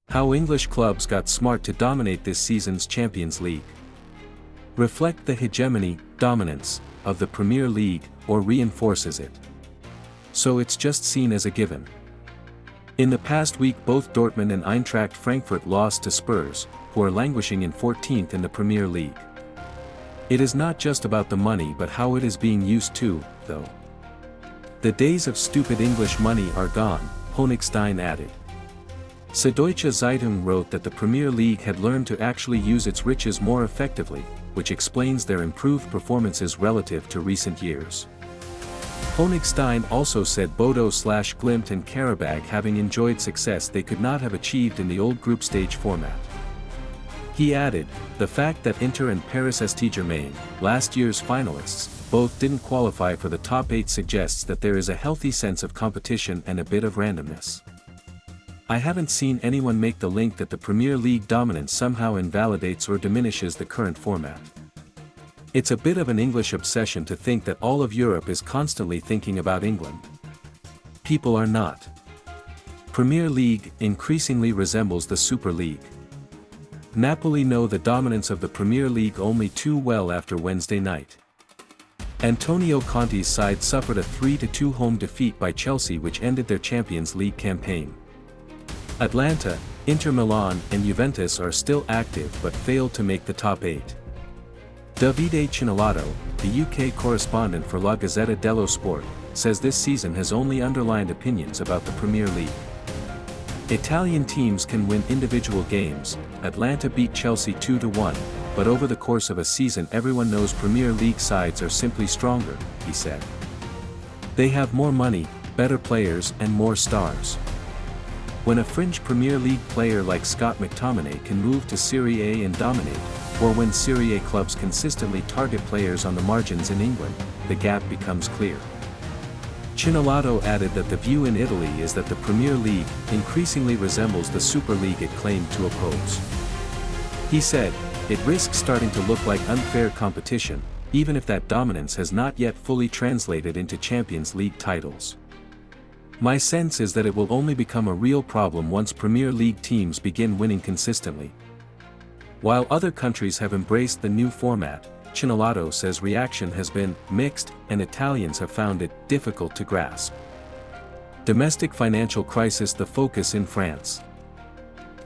How English clubs got smart to dominate this season's Champions League. Reflect the hegemony, dominance, of the Premier League, or reinforces it. So it's just seen as a given. In the past week both Dortmund and Eintracht Frankfurt lost to Spurs, who are languishing in 14th in the Premier League. It is not just about the money but how it is being used too, though. The days of stupid English money are gone, Honigstein added. Süddeutsche Zeitung wrote that the Premier League had learned to actually use its riches more effectively, which explains their improved performances relative to recent years. Honigstein also said Bodo/Glimt and Karabag having enjoyed success they could not have achieved in the old group stage format. He added, the fact that Inter and Paris Saint-Germain, last year's finalists, both didn't qualify for the top 8 suggests that there is a healthy sense of competition and a bit of randomness. I haven't seen anyone make the link that the Premier League dominance somehow invalidates or diminishes the current format. It's a bit of an English obsession to think that all of Europe is constantly thinking about England. People are not. Premier League increasingly resembles the Super League. Napoli know the dominance of the Premier League only too well after Wednesday night. Antonio Conte's side suffered a 3-2 home defeat by Chelsea which ended their Champions League campaign. Atalanta, Inter Milan and Juventus are still active but failed to make the top 8. Davide Chinalato, the UK correspondent for La Gazzetta dello Sport, says this season has only underlined opinions about the Premier League. Italian teams can win individual games. Atalanta beat Chelsea 2-1, but over the course of a season everyone knows Premier League sides are simply stronger, he said. They have more money, better players and more stars. When a fringe Premier League player like Scott McTominay can move to Serie A and dominate, or when Serie A clubs consistently target players on the margins in England, the gap becomes clear. Chinalato added that the view in Italy is that the Premier League increasingly resembles the Super League it claimed to oppose. He said, it risks starting to look like unfair competition, even if that dominance has not yet fully translated into Champions League titles. My sense is that it will only become a real problem once Premier League teams begin winning consistently. While other countries have embraced the new format, Chinalato says reaction has been mixed and Italians have found it difficult to grasp. Domestic financial crisis the focus in France.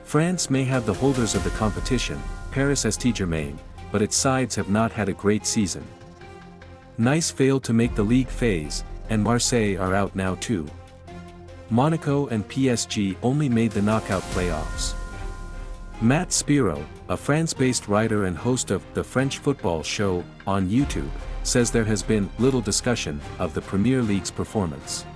France may have the holders of the competition, Paris Saint-Germain, but its sides have not had a great season. Nice failed to make the league phase, and Marseille are out now too. Monaco and PSG only made the knockout playoffs. Matt Spiro, a France-based writer and host of The French Football Show on YouTube, says there has been little discussion of the Premier League's performance.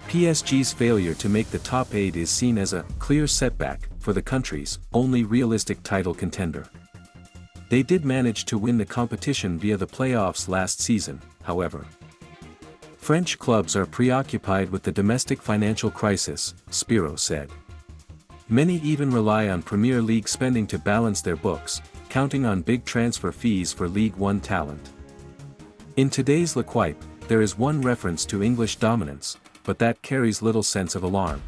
PSG's failure to make the top 8 is seen as a clear setback for the country's only realistic title contender. They did manage to win the competition via the playoffs last season, however. French clubs are preoccupied with the domestic financial crisis, Spiro said. Many even rely on Premier League spending to balance their books, counting on big transfer fees for League One talent. In today's L'Equipe, there is one reference to English dominance, but that carries little sense of alarm.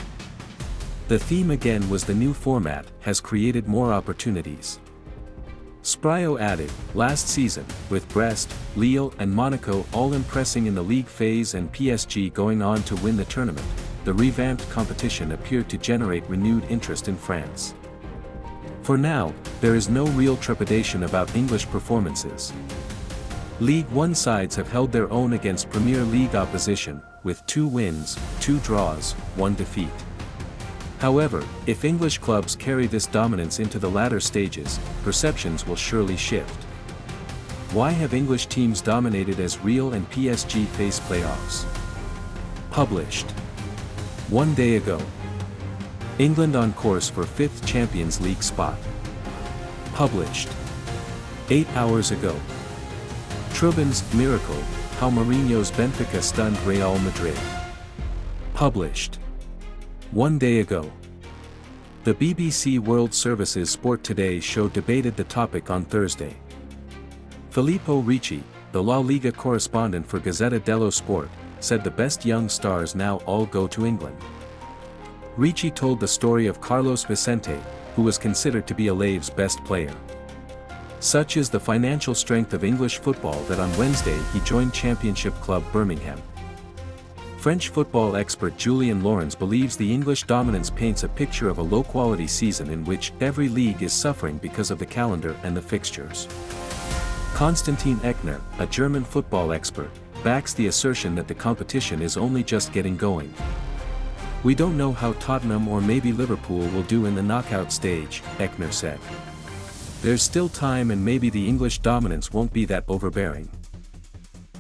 The theme again was the new format has created more opportunities. Sprio added, last season, with Brest, Lille and Monaco all impressing in the league phase and PSG going on to win the tournament, the revamped competition appeared to generate renewed interest in France. For now, there is no real trepidation about English performances. League One sides have held their own against Premier League opposition, with 2 wins, 2 draws, 1 defeat. However, if English clubs carry this dominance into the latter stages, perceptions will surely shift. Why have English teams dominated as Real and PSG face playoffs? Published 1 day ago. England on course for 5th Champions League spot. Published 8 hours ago. Trubin's miracle, how Mourinho's Benfica stunned Real Madrid. Published 1 day ago. The BBC World Service's Sport Today show debated the topic on Thursday. Filippo Ricci, the La Liga correspondent for Gazzetta dello Sport, said the best young stars now all go to England. Ricci told the story of Carlos Vicente, who was considered to be Alave's best player. Such is the financial strength of English football that on Wednesday he joined Championship club Birmingham. French football expert Julien Laurens believes the English dominance paints a picture of a low-quality season in which every league is suffering because of the calendar and the fixtures. Konstantin Eckner, a German football expert, backs the assertion that the competition is only just getting going. "We don't know how Tottenham or maybe Liverpool will do in the knockout stage," Eckner said. "There's still time and maybe the English dominance won't be that overbearing."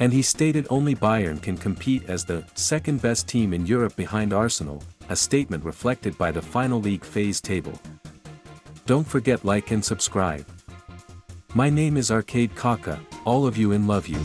And he stated only Bayern can compete as the second best team in Europe behind Arsenal, a statement reflected by the final league phase table. Don't forget like and subscribe. My name is Arcade Kaka, all of you in love you.